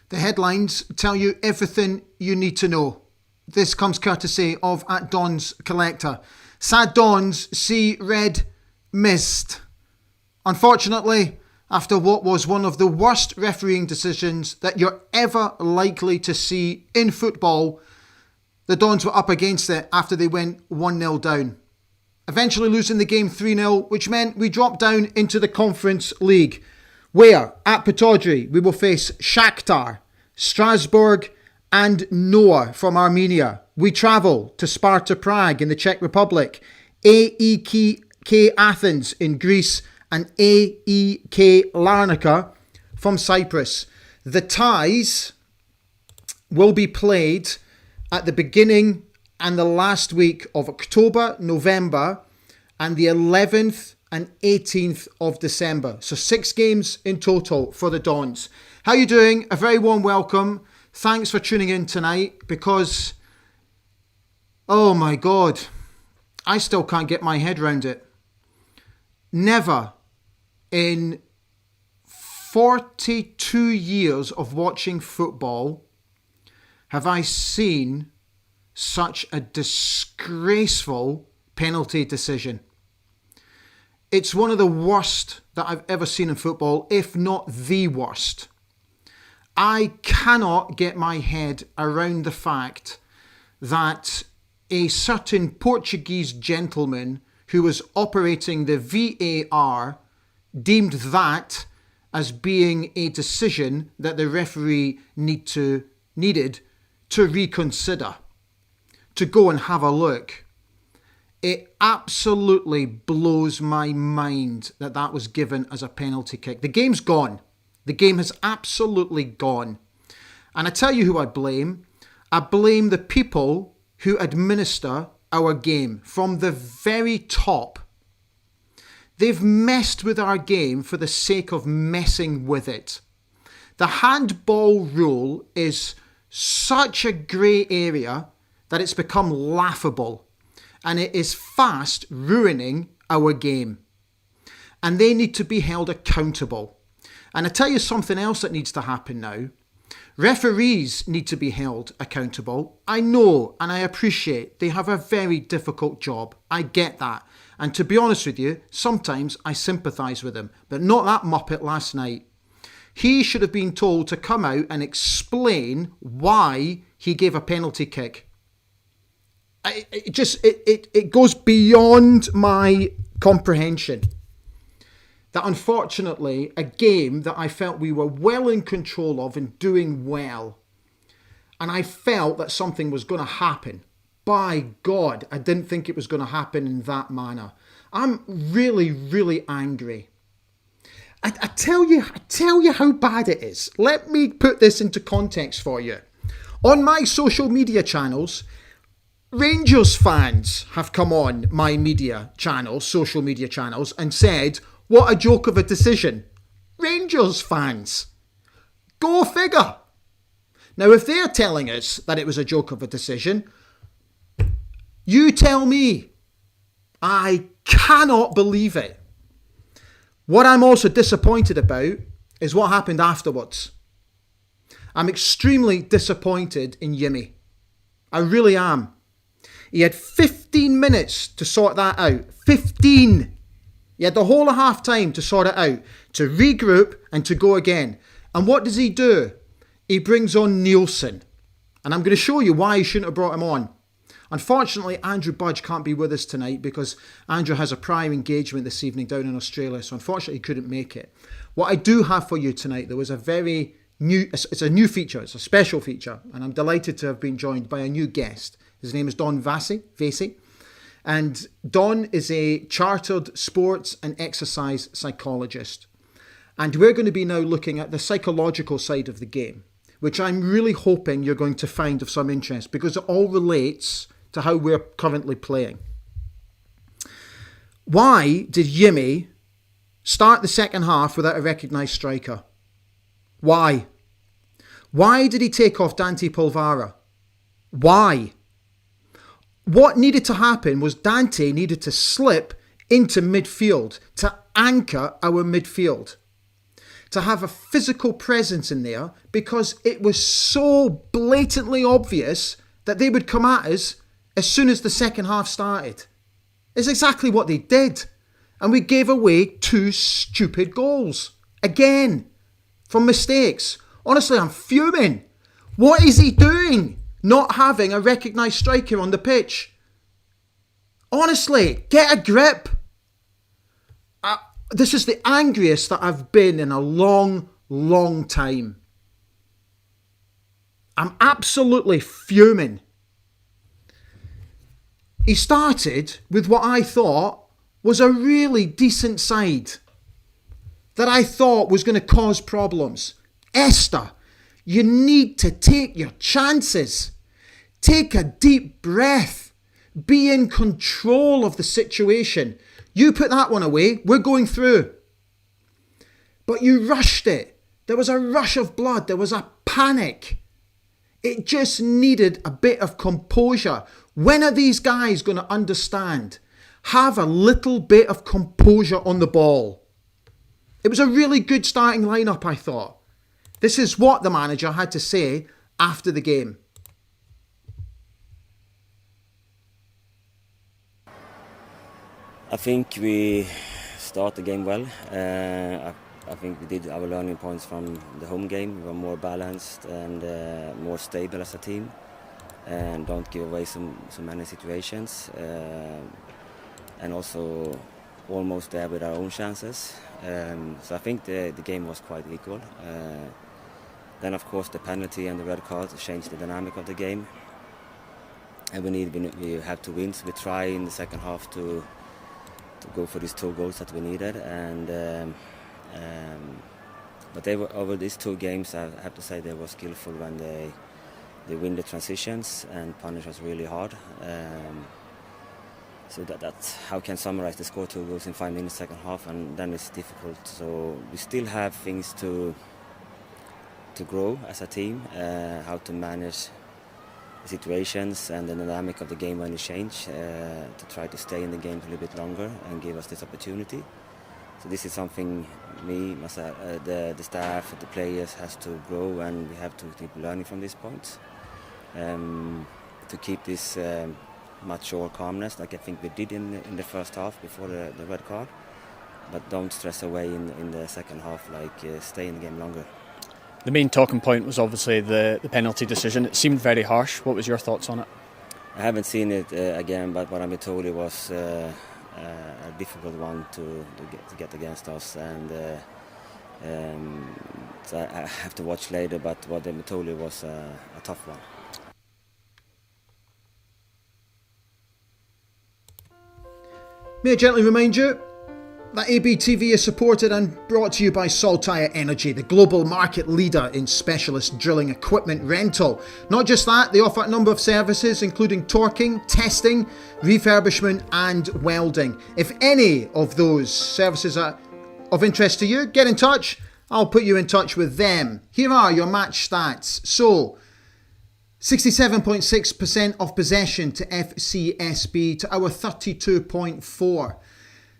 The headlines tell you everything you need to know. This comes courtesy of @Don's Collector. Sad Dons see red mist. Unfortunately, after what was one of the worst refereeing decisions that you're ever likely to see in football, the Dons were up against it after they went 1-0 down. Eventually losing the game 3-0, which meant we dropped down into the Conference League, where at Pataudry we will face Shakhtar, Strasbourg and Noah from Armenia. We travel to Sparta Prague in the Czech Republic, AEK Athens in Greece and AEK Larnaca from Cyprus. The ties will be played at the beginning and the last week of October, November, and the 11th and 18th of December. So 6 games in total for the Dons. How are you doing? A very warm welcome. Thanks for tuning in tonight because, oh my God, I still can't get my head around it. Never in 42 years of watching football have I seen such a disgraceful penalty decision. It's one of the worst that I've ever seen in football, if not the worst. I cannot get my head around the fact that a certain Portuguese gentleman who was operating the VAR deemed that as being a decision that the referee needed to reconsider, to go and have a look. It absolutely blows my mind that that was given as a penalty kick. The game's gone. The game has absolutely gone. And I tell you who I blame. I blame the people who administer our game from the very top. They've messed with our game for the sake of messing with it. The handball rule is such a grey area that it's become laughable, and it is fast ruining our game. And they need to be held accountable. And I tell you something else that needs to happen now. Referees need to be held accountable. I know and I appreciate they have a very difficult job. I get that. And to be honest with you, sometimes I sympathise with them, but not that muppet last night. He should have been told to come out and explain why he gave a penalty kick. It goes beyond my comprehension. That unfortunately, a game that I felt we were well in control of and doing well, and I felt that something was going to happen. By God, I didn't think it was going to happen in that manner. I'm really, really angry. I tell you how bad it is. Let me put this into context for you. On my social media channels, Rangers fans have come on my social media channels, and said, what a joke of a decision. Rangers fans. Go figure. Now, if they're telling us that it was a joke of a decision, you tell me. I cannot believe it. What I'm also disappointed about is what happened afterwards. I'm extremely disappointed in Yimmy. I really am. He had 15 minutes to sort that out. 15! He had the whole of half time to sort it out, to regroup and to go again. And what does he do? He brings on Nielsen. And I'm going to show you why he shouldn't have brought him on. Unfortunately, Andrew Budge can't be with us tonight because Andrew has a prior engagement this evening down in Australia. So unfortunately, he couldn't make it. What I do have for you tonight, though, is it's a new feature. It's a special feature. And I'm delighted to have been joined by a new guest. His name is Don Vasey. And Don is a chartered sports and exercise psychologist. And we're going to be now looking at the psychological side of the game, which I'm really hoping you're going to find of some interest because it all relates to how we're currently playing. Why did Yimmy start the second half without a recognised striker? Why? Why did he take off Dante Polvara? Why? What needed to happen was Dante needed to slip into midfield to anchor our midfield. to have a physical presence in there because it was so blatantly obvious that they would come at us as soon as the second half started. It's exactly what they did. And we gave away 2 stupid goals. Again, from mistakes. Honestly, I'm fuming. What is he doing? Not having a recognised striker on the pitch. Honestly, get a grip. This is the angriest that I've been in a long, long time. I'm absolutely fuming. He started with what I thought was a really decent side that I thought was going to cause problems. Esther, you need to take your chances. Take a deep breath. Be in control of the situation. You put that one away, we're going through. But you rushed it. There was a rush of blood. There was a panic. It just needed a bit of composure. When are these guys going to understand? Have a little bit of composure on the ball. It was a really good starting lineup, I thought. This is what the manager had to say after the game. I think we start the game well. I think we did our learning points from the home game. We were more balanced and more stable as a team, and don't give away so many situations. And also almost there with our own chances. So I think the game was quite equal. Then of course the penalty and the red card changed the dynamic of the game. And we have to win. So we try in the second half to go for these 2 goals that we needed, but they were over these 2 games. I have to say they were skillful when they win the transitions and punish us really hard. So that's how I can summarize. They score 2 goals in 5 minutes second half, and then it's difficult. So we still have things to grow as a team, how to manage situations and the dynamic of the game when it change, to try to stay in the game for a little bit longer and give us this opportunity. So this is something the staff, the players has to grow, and we have to keep learning from these points to keep this mature calmness like I think we did in the first half before the red card, but don't stress away in the second half, stay in the game longer. The main talking point was obviously the penalty decision. It seemed very harsh. What was your thoughts on it? I haven't seen it again, but what I'm told it was a difficult one to get against us, and so I have to watch later. But what they told me was a tough one. May I gently remind you that ABTV is supported and brought to you by Saltire Energy, the global market leader in specialist drilling equipment rental. Not just that, they offer a number of services including torquing, testing, refurbishment and welding. If any of those services are of interest to you, get in touch. I'll put you in touch with them. Here are your match stats. So, 67.6% of possession to FCSB to our 32.4.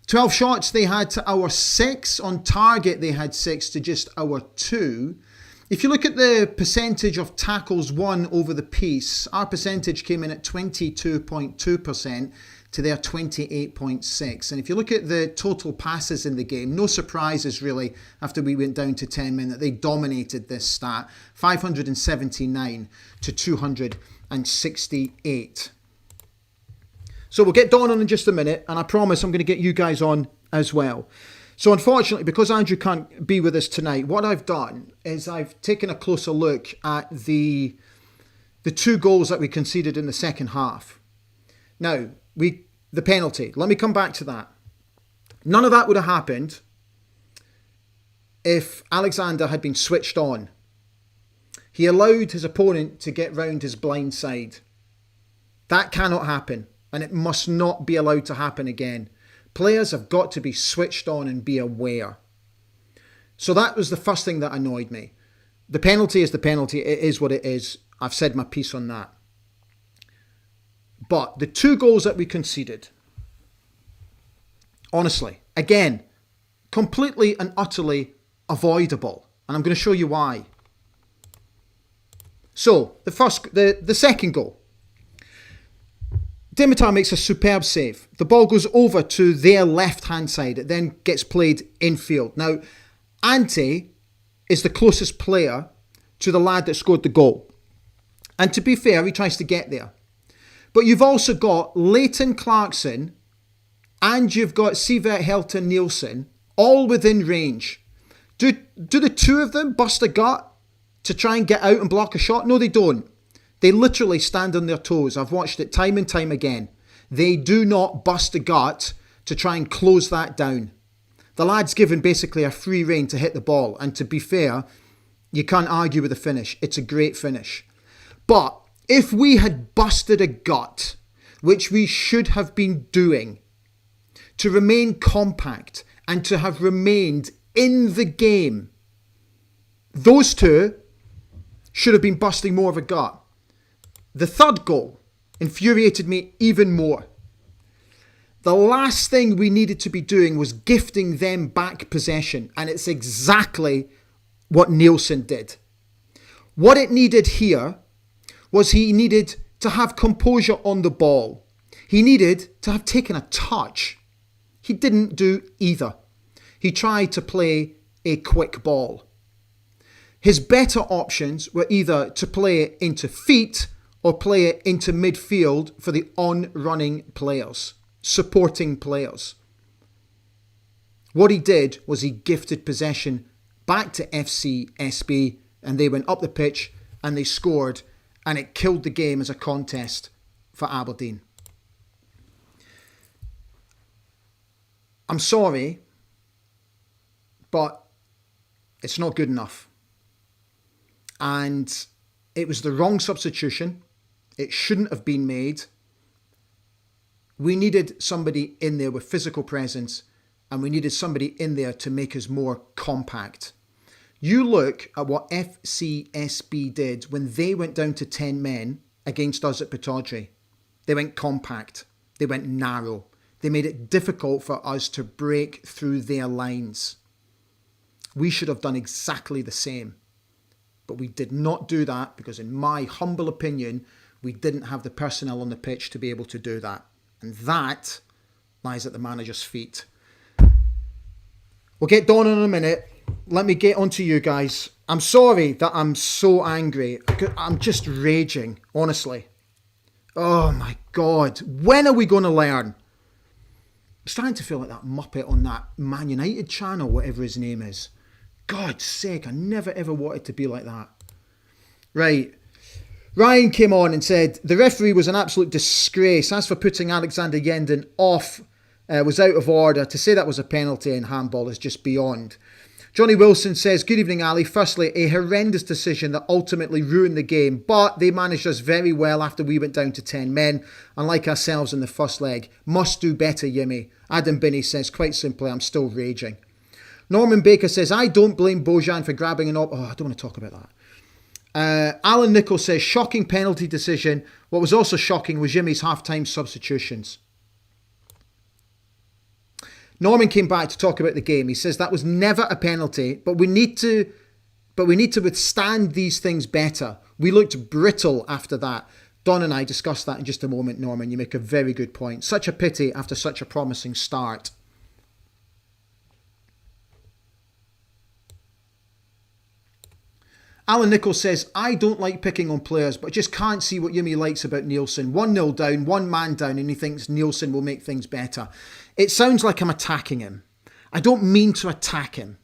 12 shots they had to our 6. On target they had 6 to just our 2. If you look at the percentage of tackles won over the piece, our percentage came in at 22.2% to their 28.6. And if you look at the total passes in the game, no surprises really after we went down to 10 men that they dominated this stat. 579 to 268. So we'll get Don on in just a minute, and I promise I'm going to get you guys on as well. So unfortunately, because Andrew can't be with us tonight, what I've done is I've taken a closer look at the 2 goals that we conceded in the second half. Now, the penalty, let me come back to that. None of that would have happened if Alexander had been switched on. He allowed his opponent to get round his blind side. That cannot happen. And it must not be allowed to happen again. Players have got to be switched on and be aware. So that was the first thing that annoyed me. The penalty is the penalty. It is what it is. I've said my piece on that. But the 2 goals that we conceded, honestly, again, completely and utterly avoidable. And I'm going to show you why. So, the second goal. Dimitar makes a superb save. The ball goes over to their left-hand side. It then gets played infield. Now, Ante is the closest player to the lad that scored the goal. And to be fair, he tries to get there. But you've also got Leighton Clarkson and you've got Sivert Helton Nielsen all within range. Do the two of them bust a gut to try and get out and block a shot? No, they don't. They literally stand on their toes. I've watched it time and time again. They do not bust a gut to try and close that down. The lad's given basically a free rein to hit the ball. And to be fair, you can't argue with the finish. It's a great finish. But if we had busted a gut, which we should have been doing, to remain compact and to have remained in the game, those two should have been busting more of a gut. The third goal infuriated me even more. The last thing we needed to be doing was gifting them back possession, and it's exactly what Nielsen did. What it needed here was he needed to have composure on the ball. He needed to have taken a touch. He didn't do either. He tried to play a quick ball. His better options were either to play it into feet or play it into midfield for the on-running players, supporting players. What he did was he gifted possession back to FCSB and they went up the pitch and they scored and it killed the game as a contest for Aberdeen. I'm sorry, but it's not good enough. And it was the wrong substitution. It shouldn't have been made. We needed somebody in there with physical presence and we needed somebody in there to make us more compact. You look at what FCSB did when they went down to 10 men against us at Pittodrie. They went compact. They went narrow. They made it difficult for us to break through their lines. We should have done exactly the same. But we did not do that because, in my humble opinion, we didn't have the personnel on the pitch to be able to do that. And that lies at the manager's feet. We'll get Don in a minute. Let me get on to you guys. I'm sorry that I'm so angry. I'm just raging, honestly. Oh my God. When are we going to learn? I'm starting to feel like that Muppet on that Man United channel, whatever his name is. God's sake, I never ever wanted to be like that. Right. Ryan came on and said, the referee was an absolute disgrace. As for putting Alexander Yendon off, was out of order. To say that was a penalty in handball is just beyond. Johnny Wilson says, good evening, Ali. Firstly, a horrendous decision that ultimately ruined the game, but they managed us very well after we went down to 10 men, unlike ourselves in the first leg. Must do better, Yimmy. Adam Binney says, quite simply, I'm still raging. Norman Baker says, I don't blame Bojan for grabbing an I don't want to talk about that. Alan Nichols says, shocking penalty decision. What was also shocking was Jimmy's half-time substitutions. Norman came back to talk about the game. He says that was never a penalty, but we need to withstand these things better. We looked brittle after that. Don and I discussed that in just a moment, Norman. You make a very good point. Such a pity after such a promising start. Alan Nichols says, I don't like picking on players, but just can't see what Yumi likes about Nielsen. 1-0 down, one man down, and he thinks Nielsen will make things better. It sounds like I'm attacking him. I don't mean to attack him.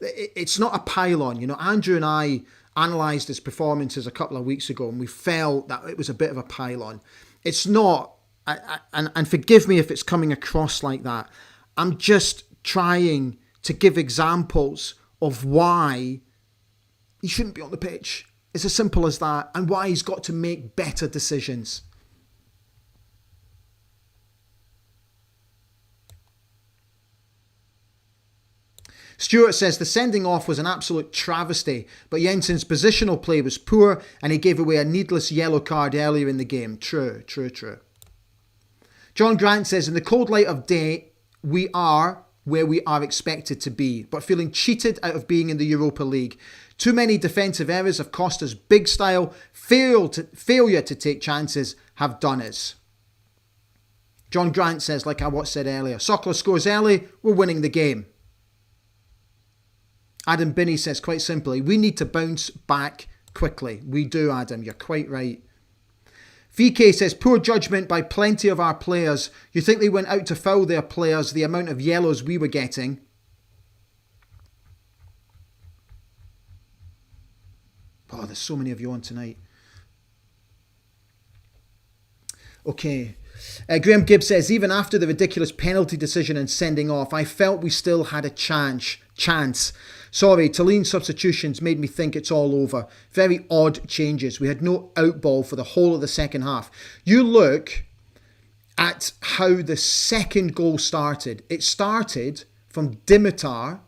It's not a pile-on. You know, Andrew and I analysed his performances a couple of weeks ago, and we felt that it was a bit of a pile-on. It's not, and forgive me if it's coming across like that. I'm just trying to give examples of why he shouldn't be on the pitch. It's as simple as that. And why he's got to make better decisions. Stuart says the sending off was an absolute travesty, but Jensen's positional play was poor and he gave away a needless yellow card earlier in the game. True, true, true. John Grant says, in the cold light of day, we are where we are expected to be, but feeling cheated out of being in the Europa League. Too many defensive errors have cost us big style. Failure to take chances have done us. John Grant says, like I said earlier, Sokler scores early, we're winning the game. Adam Binney says, quite simply, we need to bounce back quickly. We do, Adam, you're quite right. VK says, poor judgment by plenty of our players. You think they went out to foul their players, the amount of yellows we were getting? Oh, there's so many of you on tonight. Okay. Graham Gibbs says, even after the ridiculous penalty decision and sending off, I felt we still had a chance. Sorry, Talene's substitutions made me think it's all over. Very odd changes. We had no outball for the whole of the second half. You look at how the second goal started. It started from Dimitar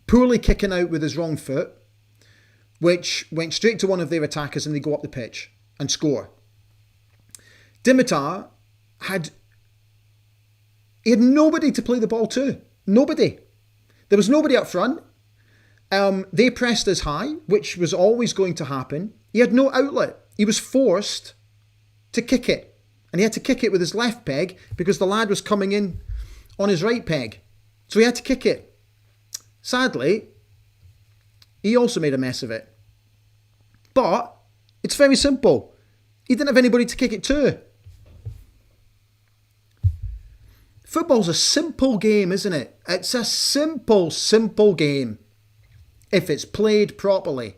poorly kicking out with his wrong foot, which went straight to one of their attackers and they go up the pitch and score. Dimitar had nobody to play the ball to. Nobody. There was nobody up front. They pressed us high, which was always going to happen. He had no outlet. He was forced to kick it. And he had to kick it with his left peg because the lad was coming in on his right peg. So he had to kick it. Sadly, he also made a mess of it. But it's very simple. He didn't have anybody to kick it to. Football's a simple game, isn't it? It's a simple game. If it's played properly.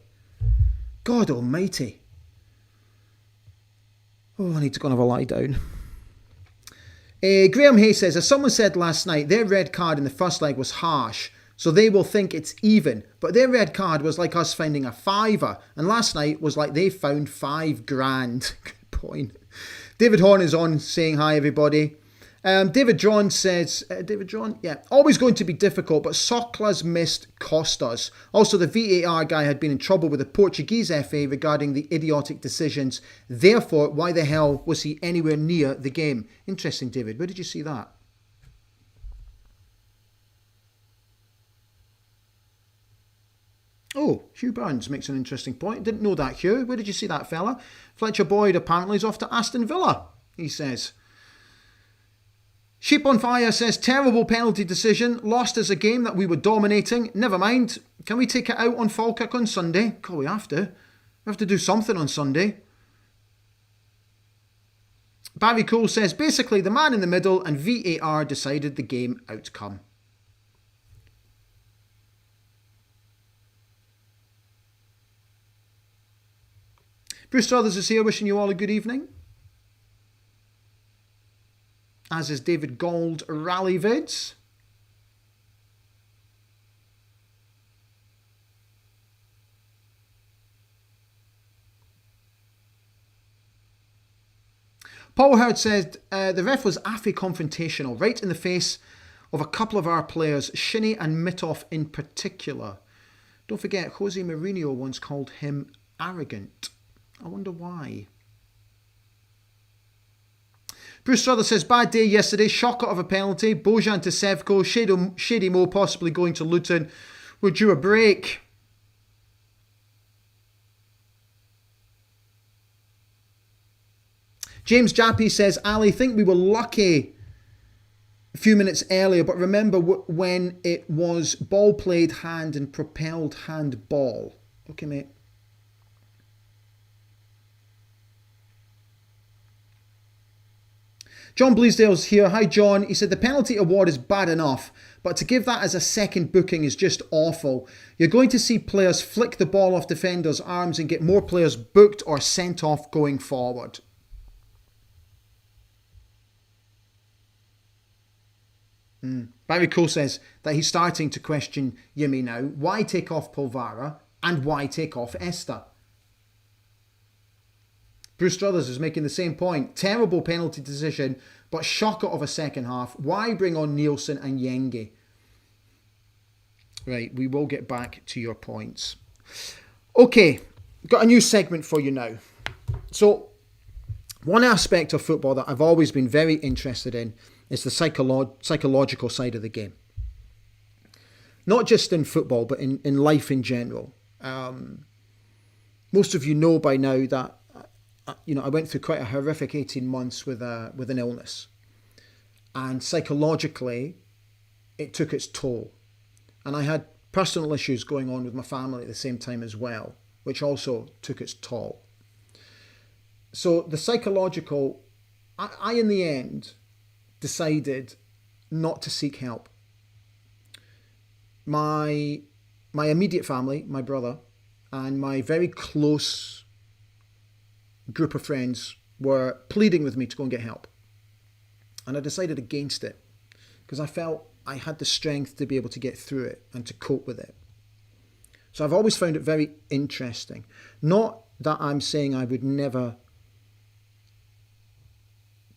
God almighty. Oh, I need to go and have a lie down. Graham Hay says, as someone said last night, their red card in the first leg was harsh, so they will think it's even. But their red card was like us finding a fiver, and last night was like they found $5,000. Good point. David Horn is on saying hi, everybody. David John says, always going to be difficult, but Sokler's missed cost us. Also, the VAR guy had been in trouble with the Portuguese FA regarding the idiotic decisions. Therefore, why the hell was he anywhere near the game? Interesting, David. Where did you see that? Oh, Hugh Burns makes an interesting point. Didn't know that, Hugh. Where did you see that, fella? Fletcher Boyd apparently is off to Aston Villa, he says. Sheep on Fire says, terrible penalty decision. Lost as a game that we were dominating. Never mind. Can we take it out on Falkirk on Sunday? God, we have to. We have to do something on Sunday. Barry Cole says, basically the man in the middle and VAR decided the game outcome. Bruce Struthers is here wishing you all a good evening. As is David Gold, Rally Vids. Paul Hurd said, the ref was affy confrontational, right in the face of a couple of our players, Shinnie and Mittoff in particular. Don't forget, Jose Mourinho once called him arrogant. I wonder why. Bruce Struthers says, bad day yesterday, shocker of a penalty, Bojan to Sevco, Shady Mo possibly going to Luton. We're due a break. James Jappy says, Ali, think we were lucky a few minutes earlier, but remember when it was ball played hand and propelled hand ball. Okay, mate. John Bleasdale's here. Hi, John. He said the penalty award is bad enough, but to give that as a second booking is just awful. You're going to see players flick the ball off defenders' arms and get more players booked or sent off going forward. Barry Cole says that he's starting to question Yimi now. Why take off Polvara and why take off Esther? Bruce Struthers is making the same point. Terrible penalty decision, but shocker of a second half. Why bring on Nielsen and Yenge? Right, we will get back to your points. Okay, got a new segment for you now. So, one aspect of football that I've always been very interested in It's the psychological side of the game. Not just in football, but in life in general. Most of you know by now that I went through quite a horrific 18 months with an illness. And psychologically, it took its toll. And I had personal issues going on with my family at the same time as well, which also took its toll. So the psychological, I in the end decided not to seek help. My immediate family, my brother, and my very close group of friends were pleading with me to go and get help. And I decided against it because I felt I had the strength to be able to get through it and to cope with it. So I've always found it very interesting. Not that I'm saying I would never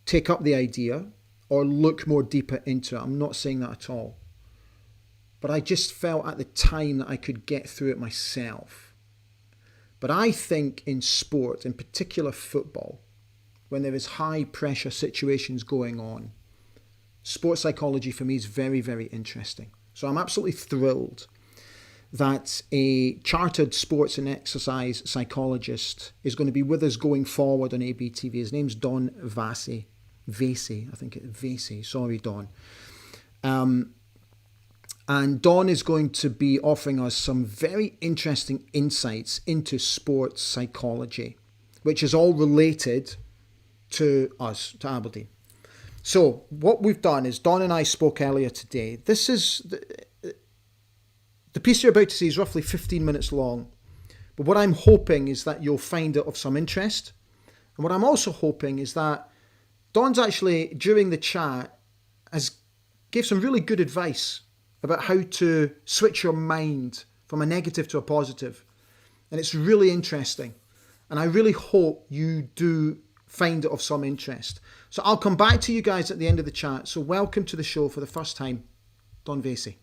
take up the idea or look more deeper into it. I'm not saying that at all. But I just felt at the time that I could get through it myself. But I think in sport, in particular football, when there is high pressure situations going on, sports psychology for me is very, very interesting. So I'm absolutely thrilled that a chartered sports and exercise psychologist is going to be with us going forward on ABTV. His name's Don Vasey. Vasey, I think it's Vasey. Sorry, Don. And Don is going to be offering us some very interesting insights into sports psychology, which is all related to us, to Aberdeen. So what we've done is Don and I spoke earlier today. This is the piece you're about to see is roughly 15 minutes long. But what I'm hoping is that you'll find it of some interest. And what I'm also hoping is that Don's actually, during the chat, gave some really good advice about how to switch your mind from a negative to a positive. And it's really interesting. And I really hope you do find it of some interest. So I'll come back to you guys at the end of the chat. So welcome to the show for the first time, Don Vasey.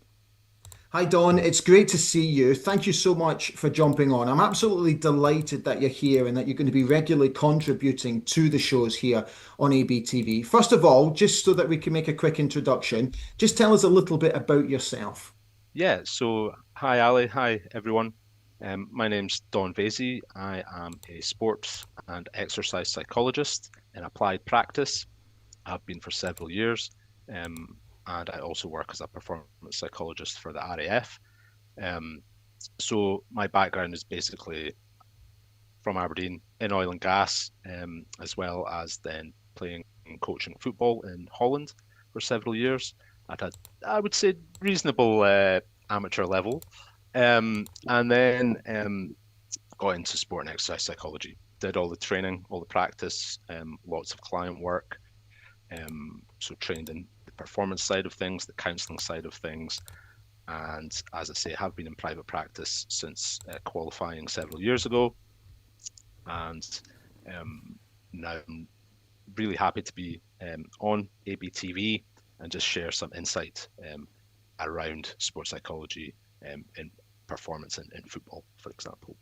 Hi Don, it's great to see you. Thank you so much for jumping on. I'm absolutely delighted that you're here and that you're going to be regularly contributing to the shows here on ABTV. First of all, just so that we can make a quick introduction, just tell us a little bit about yourself. Yeah, so hi Ali, hi everyone. My name's Don Vasey. I am a sports and exercise psychologist in applied practice. I've been for several years, and I also work as a performance psychologist for the RAF. So my background is basically from Aberdeen in oil and gas, as well as then playing and coaching football in Holland for several years at a, I would say, reasonable amateur level. And then got into sport and exercise psychology, did all the training, all the practice, lots of client work. So trained in the performance side of things, the counselling side of things. And as I say, have been in private practice since qualifying several years ago. And now I'm really happy to be on ABTV and just share some insight around sports psychology in performance in football, for example.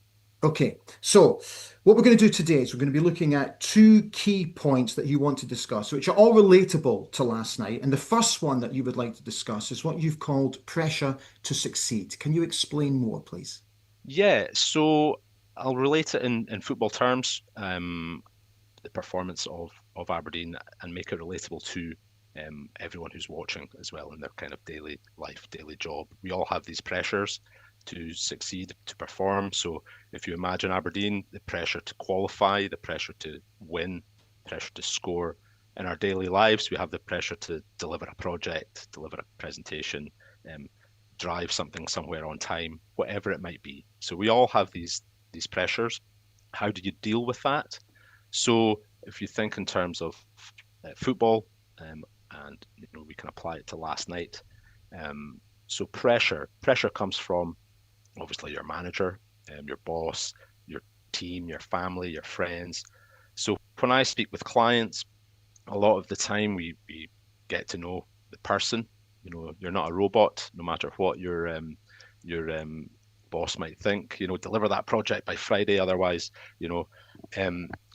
Okay, so what we're going to do today is we're going to be looking at two key points that you want to discuss, which are all relatable to last night. And the first one that you would like to discuss is what you've called pressure to succeed. Can you explain more, please? Yeah, so I'll relate it in football terms, the performance of Aberdeen, and make it relatable to everyone who's watching as well in their kind of daily life, daily job. We all have these pressures to succeed, to perform. So if you imagine Aberdeen, the pressure to qualify, the pressure to win, pressure to score. In our daily lives, we have the pressure to deliver a project, deliver a presentation, drive something somewhere on time, whatever it might be. So we all have these pressures. How do you deal with that? So if you think in terms of football, and we can apply it to last night. So pressure comes from obviously your manager, your boss, your team, your family, your friends. So when I speak with clients, a lot of the time we get to know the person. You know, you're not a robot, no matter what your boss might think. You know, deliver that project by Friday, otherwise, you know.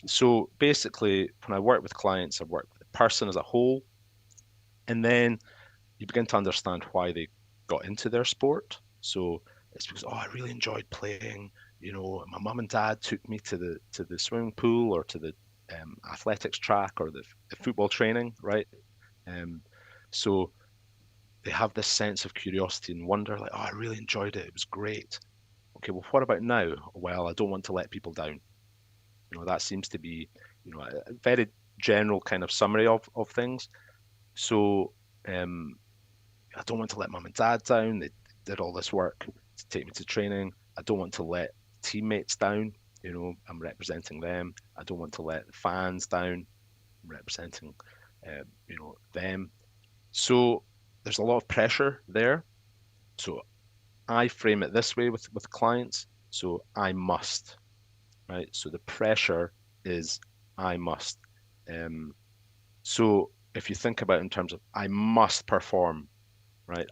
So basically, when I work with clients, I work with the person as a whole. And then you begin to understand why they got into their sport. So it's because, oh, I really enjoyed playing. My mum and dad took me to the swimming pool or to the athletics track or the football training, right? Um, so they have this sense of curiosity and wonder, like, oh, I really enjoyed it. It was great. Okay, well, what about now? Well, I don't want to let people down. That seems to be, a very general kind of summary of things. So I don't want to let mum and dad down. They did all this work to take me to training. I don't want to let teammates down. I'm representing them. I don't want to let the fans down. I'm representing, them. So there's a lot of pressure there. So I frame it this way with clients. So I must, right? So the pressure is I must. Um, so if you think about it in terms of I must perform, right?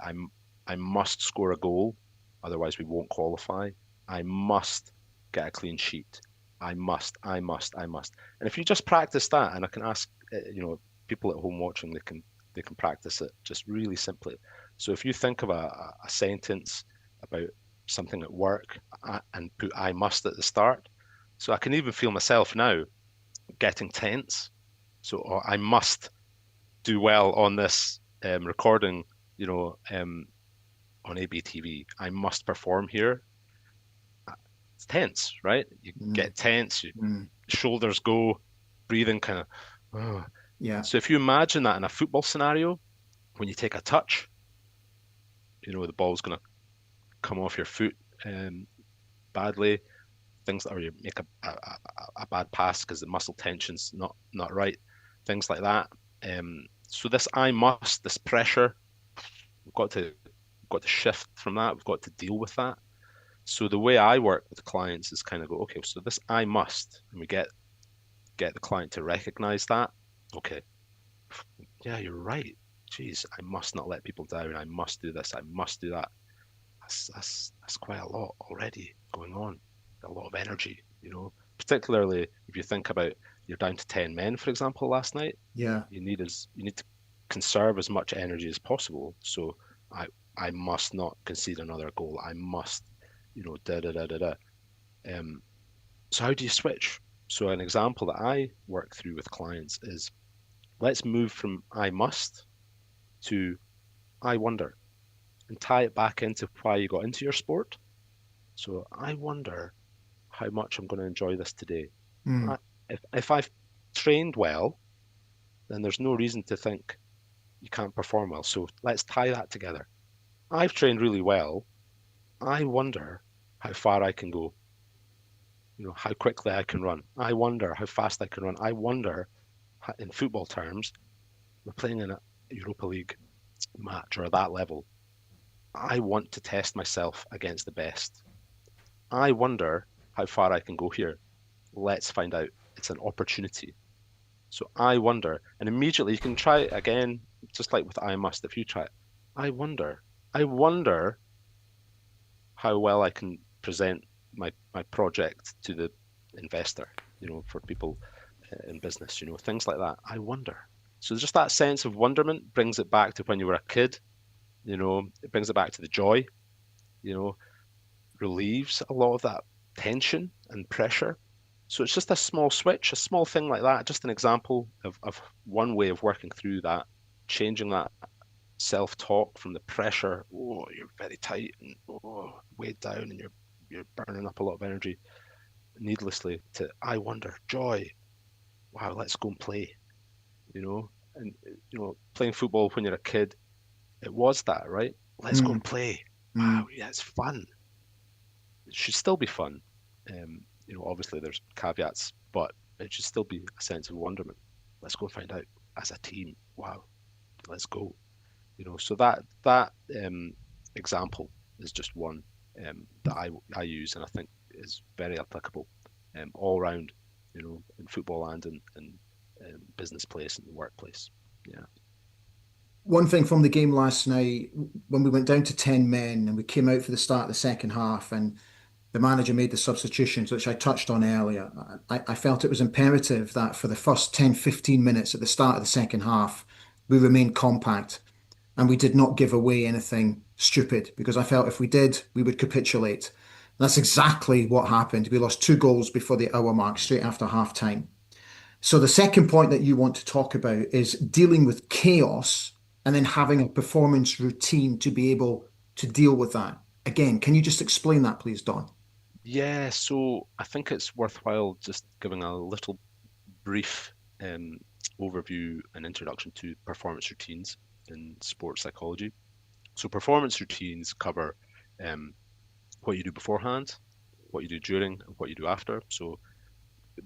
I must score a goal, otherwise we won't qualify. I must get a clean sheet. I must. And if you just practice that, and I can ask, people at home watching, they can practice it just really simply. So if you think of a sentence about something at work and put I must at the start, so I can even feel myself now getting tense. So I must do well on this recording, on ABTV. I must perform here. It's tense, right? You get tense, your shoulders go, breathing kind of. Oh. Yeah. So if you imagine that in a football scenario, when you take a touch, the ball's going to come off your foot badly. Or you make a bad pass because the muscle tension's not right. Things like that. So this I must, this pressure, we've got to shift from that. We've got to deal with that. So the way I work with clients is kind of go, okay, so this I must, and we get the client to recognize that. Okay, yeah, you're right. Geez, I must not let people down. I must do this. I must do that. That's quite a lot already going on. A lot of energy, particularly if you think about you're down to 10 men, for example, last night. Yeah. You need to conserve as much energy as possible. So I must not concede another goal. I must, da da da da da. So how do you switch? So an example that I work through with clients is let's move from I must to I wonder and tie it back into why you got into your sport. So I wonder how much I'm going to enjoy this today. Mm. If I've trained well, then there's no reason to think you can't perform well. So let's tie that together. I've trained really well. I wonder how far I can go. How quickly I can run. I wonder how fast I can run. I wonder, in football terms, we're playing in a Europa League match or that level. I want to test myself against the best. I wonder how far I can go here. Let's find out. It's an opportunity. So I wonder, and immediately you can try it again, just like with I must. If you try it, I wonder how well I can present my project to the investor, for people in business, things like that. I wonder. So just that sense of wonderment brings it back to when you were a kid, it brings it back to the joy, relieves a lot of that tension and pressure. So it's just a small switch, a small thing like that, just an example of one way of working through that, changing that self-talk from the pressure, oh, you're very tight and oh, weighed down and you're burning up a lot of energy needlessly, to I wonder, joy, wow, let's go and play, and playing football when you're a kid, it was that, right? Let's go and play. Wow, yeah, it's fun. It should still be fun. Obviously there's caveats, but it should still be a sense of wonderment. Let's go and find out as a team. Wow, let's go. So that example is just one that I use, and I think is very applicable all round, in football and in business place and the workplace. Yeah. One thing from the game last night, when we went down to 10 men and we came out for the start of the second half and the manager made the substitutions, which I touched on earlier, I felt it was imperative that for the first 10, 15 minutes at the start of the second half, we remained compact, and we did not give away anything stupid because I felt if we did, we would capitulate. And that's exactly what happened. We lost 2 goals before the hour mark, straight after half time. So the second point that you want to talk about is dealing with chaos and then having a performance routine to be able to deal with that. Again, can you just explain that, please, Don? Yeah, so I think it's worthwhile just giving a little brief um, overview and introduction to performance routines in sports psychology. So performance routines cover um, what you do beforehand, what you do during, and what you do after. So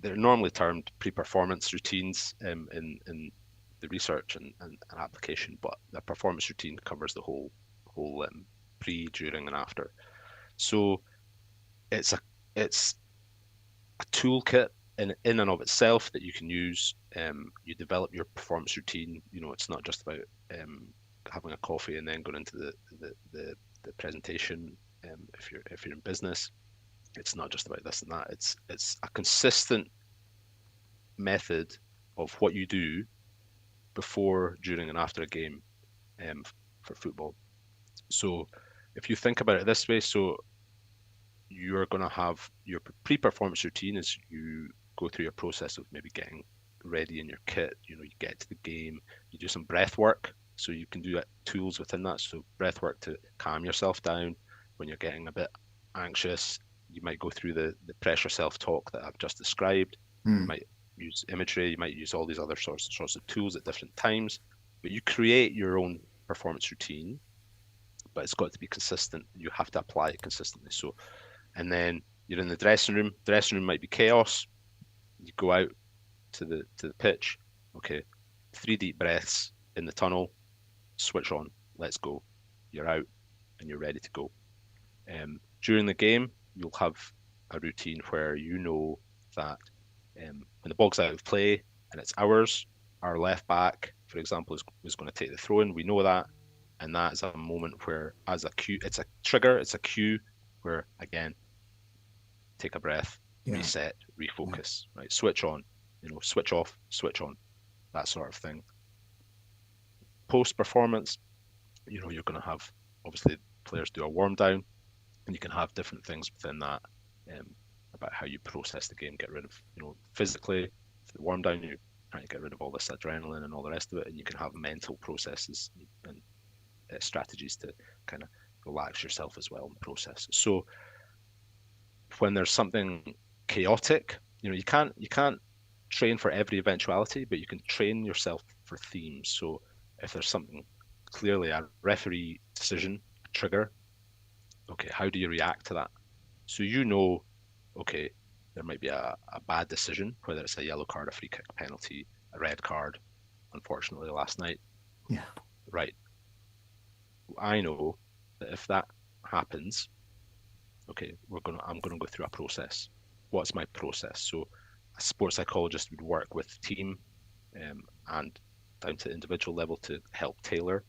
they're normally termed pre-performance routines in the research and application, but the performance routine covers the whole pre, during, and after. So it's it's a toolkit in and of itself that you can use. You develop your performance routine. You know, it's not just about having a coffee and then going into the presentation. If you're in business, it's not just about this and that. It's a consistent method of what you do before, during, and after a game um, for football. So if you think about it this way, so you're going to have your pre-performance routine as you go through your process of maybe getting ready in your kit. You know, you get to the game, you do some breath work, so you can do tools within that. So breath work to calm yourself down when you're getting a bit anxious. You might go through the pressure self-talk that I've just described. You Hmm. might use imagery, you might use all these other sorts of tools at different times, but you create your own performance routine, but it's got to be consistent. You have to apply it consistently. So, and then you're in the dressing room. Dressing room might be chaos. You go out to the pitch. Okay, 3 deep breaths in the tunnel. Switch on. Let's go. You're out and you're ready to go. During the game, you'll have a routine where you know that when the ball's out of play and it's ours, our left back, for example, is going to take the throw in. We know that, and that is a moment where, as a cue, it's a trigger, it's a cue where again, take a breath, Yeah. reset, Yeah. refocus, right? Switch on, switch off, switch on, that sort of thing. Post performance, you're going to have obviously players do a warm down, and you can have different things within that about how you process the game, get rid of, physically, for the warm down, you're trying to get rid of all this adrenaline and all the rest of it, and you can have mental processes and strategies to kind of relax yourself as well and process. So when there's something chaotic, you can't train for every eventuality, but you can train yourself for themes. So if there's something clearly a referee decision, a trigger, okay, how do you react to that? So okay, there might be a bad decision, whether it's a yellow card, a free kick, a penalty, a red card, unfortunately last night. Yeah. Right. I know that if that happens, okay, I'm gonna go through a process. What's my process? So a sports psychologist would work with the team and down to individual level to help tailor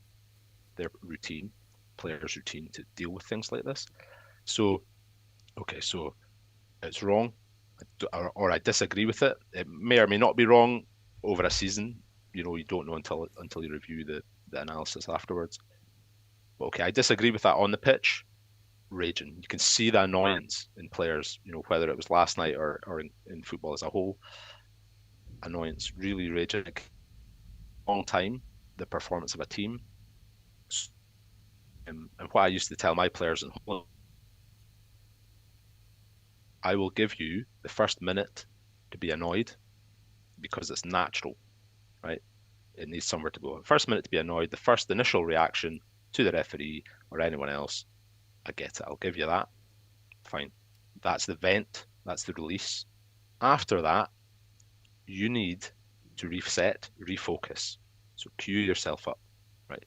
their routine, players' routine to deal with things like this. So, okay, so it's wrong, or I disagree with it. It may or may not be wrong over a season. You don't know until you review the analysis afterwards. But okay, I disagree with that on the pitch. Raging, you can see the annoyance in players. Whether it was last night or in football as a whole, annoyance, really raging. Long time, the performance of a team. And what I used to tell my players in Holland, I will give you the first minute to be annoyed because it's natural, right? It needs somewhere to go. First minute to be annoyed, the first initial reaction to the referee or anyone else, I get it. I'll give you that. Fine. That's the vent. That's the release. After that, you need to reset, refocus. So cue yourself up, right?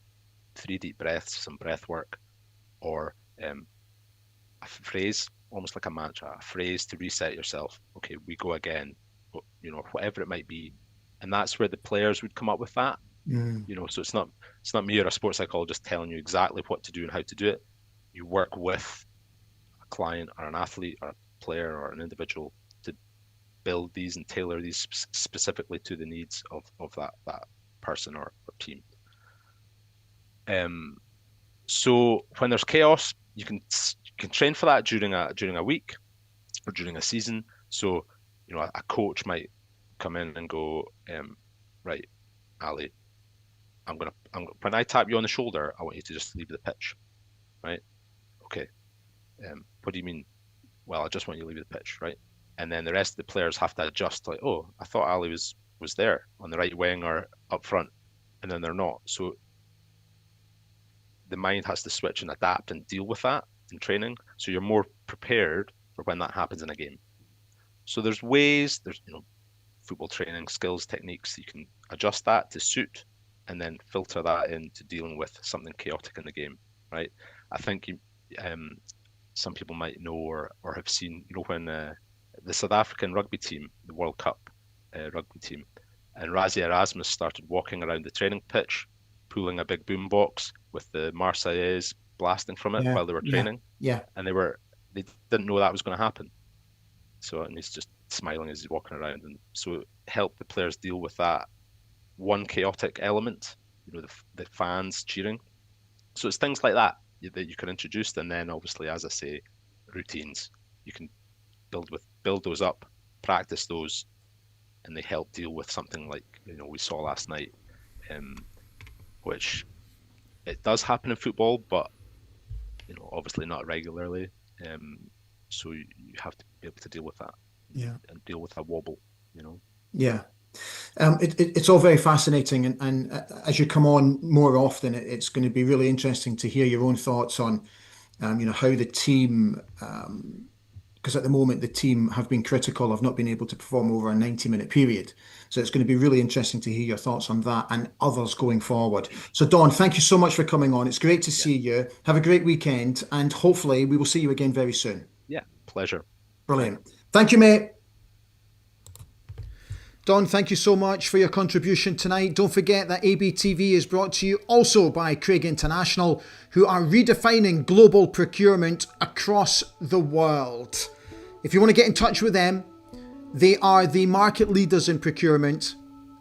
3 deep breaths, some breath work, or a phrase, almost like a mantra, a phrase to reset yourself. Okay, we go again, whatever it might be. And that's where the players would come up with that. Mm. So it's not me or a sports psychologist telling you exactly what to do and how to do it. You work with a client or an athlete or a player or an individual to build these and tailor these specifically to the needs of that person or team. So when there's chaos, you can train for that during a week or during a season. So a coach might come in and go, right, Ali, when I tap you on the shoulder, I want you to just leave the pitch, right? Okay. What do you mean? Well, I just want you to leave the pitch, right? And then the rest of the players have to adjust, like, oh, I thought Ali was there on the right wing or up front, and then they're not. So the mind has to switch and adapt and deal with that in training, so you're more prepared for when that happens in a game. So there's football training skills, techniques, you can adjust that to suit and then filter that into dealing with something chaotic in the game, right? I think some people might know or have seen, when the South African rugby team, the World Cup rugby team, and Rassie Erasmus started walking around the training pitch, pulling a big boom box with the Marseillaise blasting from it while they were training. Yeah. And they didn't know that was going to happen. And he's just smiling as he's walking around. And so it helped the players deal with that one chaotic element, the fans cheering. So it's things like that you can introduce. And then obviously, as I say, routines. You can build those up, practice those, and they help deal with something like, we saw last night, which it does happen in football, but obviously not regularly. So you have to be able to deal with that. Yeah. And deal with a wobble. Yeah. It's all very fascinating, and as you come on more often, it's going to be really interesting to hear your own thoughts on, how the team, because at the moment the team have been critical of not being able to perform over a 90-minute period. So it's going to be really interesting to hear your thoughts on that and others going forward. So Don, thank you so much for coming on. It's great to see you. Have a great weekend, and hopefully we will see you again very soon. Yeah, pleasure. Brilliant. Thank you, mate. Don, thank you so much for your contribution tonight. Don't forget that ABTV is brought to you also by Craig International, who are redefining global procurement across the world. If you want to get in touch with them, they are the market leaders in procurement,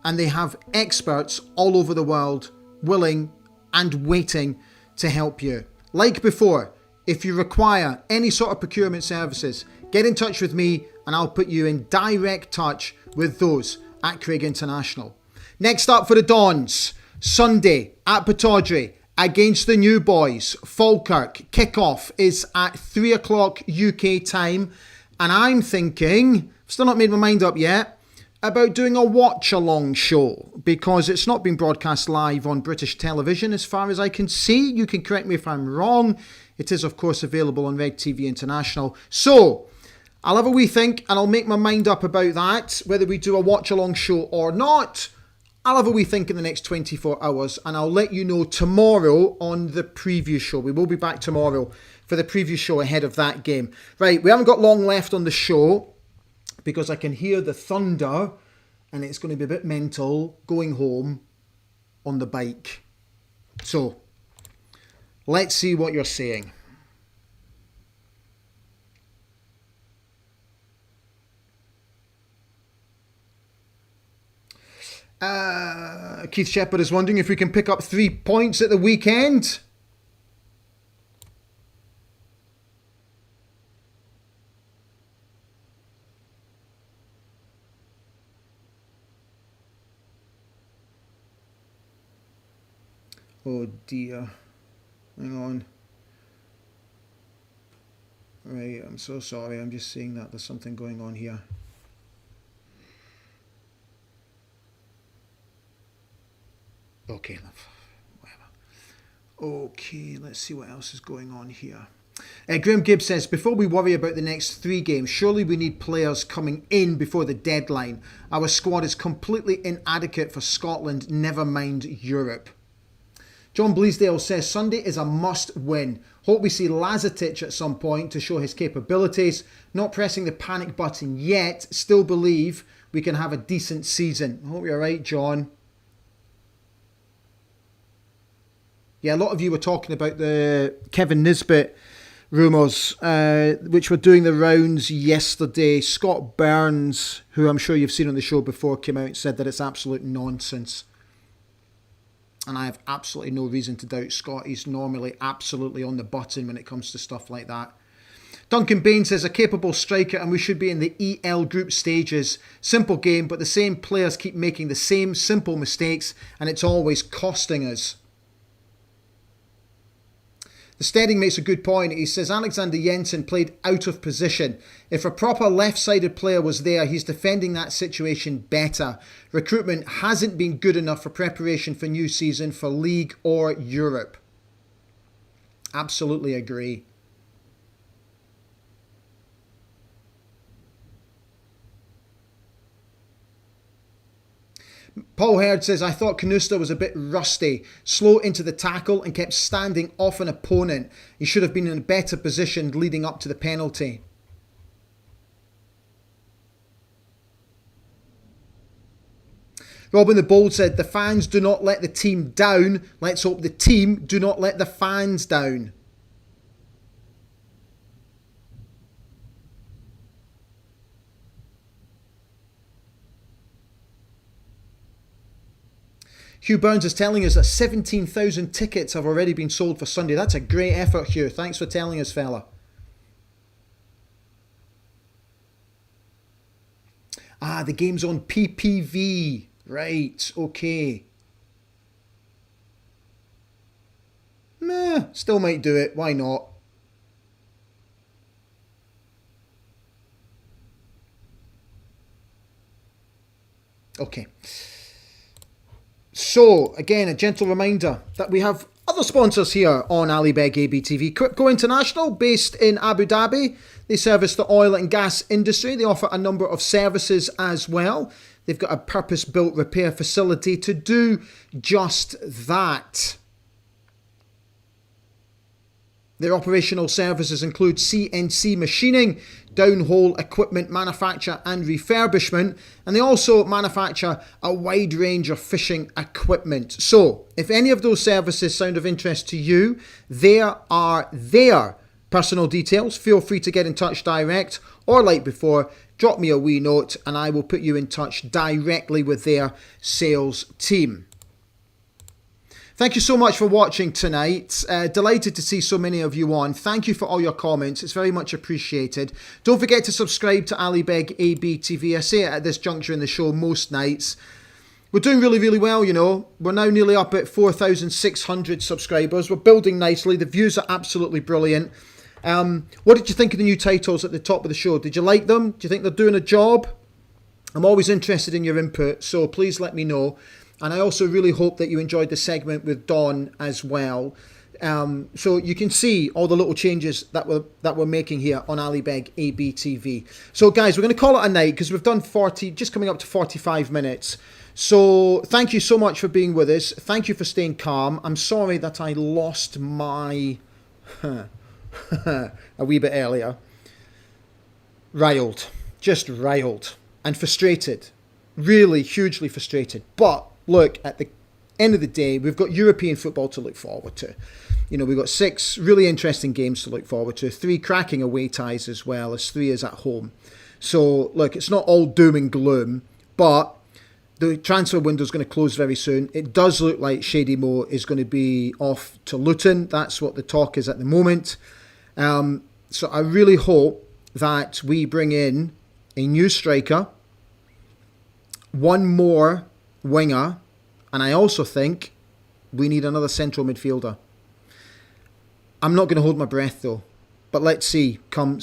and they have experts all over the world willing and waiting to help you. Like before, if you require any sort of procurement services, get in touch with me and I'll put you in direct touch with those at Craig International. Next up for the Dons, Sunday at Pittodrie against the New Boys, Falkirk. Kickoff is at 3 o'clock UK time, and I'm thinking, still not made my mind up yet, about doing a watch-along show, because it's not been broadcast live on British television as far as I can see. You can correct me if I'm wrong. It is, of course, available on Red TV International. So I'll have a wee think and I'll make my mind up about that, whether we do a watch-along show or not. I'll have a wee think in the next 24 hours and I'll let you know tomorrow on the preview show. We will be back tomorrow for the preview show ahead of that game. Right, we haven't got long left on the show because I can hear the thunder and it's going to be a bit mental going home on the bike. So let's see what you're saying. Keith Shepherd is wondering if we can pick up 3 points at the weekend. Oh dear. Hang on. Right, I'm so sorry. I'm just seeing that there's something going on here. Okay, whatever. Okay, let's see what else is going on here. Graham Gibbs says, before we worry about the next 3 games, surely we need players coming in before the deadline. Our squad is completely inadequate for Scotland, never mind Europe. John Bleasdale says, Sunday is a must win. Hope we see Lazatic at some point to show his capabilities. Not pressing the panic button yet. Still believe we can have a decent season. I hope you're right, John. Yeah, a lot of you were talking about the Kevin Nisbet rumours, which were doing the rounds yesterday. Scott Burns, who I'm sure you've seen on the show before, came out and said that it's absolute nonsense. And I have absolutely no reason to doubt Scott. He's normally absolutely on the button when it comes to stuff like that. Duncan Bain says, a capable striker and we should be in the EL group stages. Simple game, but the same players keep making the same simple mistakes and it's always costing us. The Steading makes a good point. He says, Alexander Jensen played out of position. If a proper left-sided player was there, he's defending that situation better. Recruitment hasn't been good enough for preparation for new season for League or Europe. Absolutely agree. Paul Herd says, I thought Canusta was a bit rusty, slow into the tackle and kept standing off an opponent. He should have been in a better position leading up to the penalty. Robin the Bold said, the fans do not let the team down. Let's hope the team do not let the fans down. Hugh Burns is telling us that 17,000 tickets have already been sold for Sunday. That's a great effort, Hugh. Thanks for telling us, fella. Ah, the game's on PPV. Right, okay. Meh, still might do it. Why not? Okay. So, again, a gentle reminder that we have other sponsors here on Alibeg ABTV. Quipco International, based in Abu Dhabi. They service the oil and gas industry. They offer a number of services as well. They've got a purpose-built repair facility to do just that. Their operational services include CNC machining, downhole equipment manufacture and refurbishment, and they also manufacture a wide range of fishing equipment. So, if any of those services sound of interest to you, there are their personal details. Feel free to get in touch direct, or like before, drop me a wee note and I will put you in touch directly with their sales team. Thank you so much for watching tonight. Delighted to see so many of you on. Thank you for all your comments. It's very much appreciated. Don't forget to subscribe to Alibeg ABTV. I say it at this juncture in the show most nights. We're doing really, really well, you know. We're now nearly up at 4,600 subscribers. We're building nicely. The views are absolutely brilliant. What did you think of the new titles at the top of the show? Did you like them? Do you think they're doing a job? I'm always interested in your input, so please let me know. And I also really hope that you enjoyed the segment with Don as well. So you can see all the little changes that we're making here on Alibeg ABTV. So guys, we're going to call it a night because we've done 40, just coming up to 45 minutes. So thank you so much for being with us. Thank you for staying calm. I'm sorry that I lost my a wee bit earlier. Riled, just riled and frustrated. Really hugely frustrated. But look, at the end of the day, we've got European football to look forward to. You know, we've got 6 really interesting games to look forward to. 3 cracking away ties as well as 3 is at home. So, look, it's not all doom and gloom, but the transfer window is going to close very soon. It does look like Shady Mo is going to be off to Luton. That's what the talk is at the moment. So I really hope that we bring in a new striker, one more winger, and I also think we need another central midfielder. I'm not going to hold my breath though, but let's see come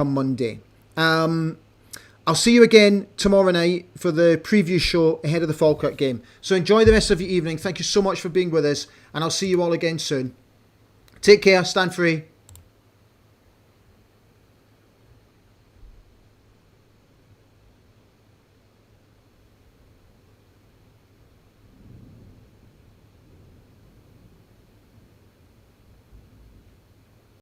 Monday. I'll see you again tomorrow night for the preview show ahead of the Falkirk game. So enjoy the rest of your evening. Thank you so much for being with us, and I'll see you all again soon. Take care, stand free.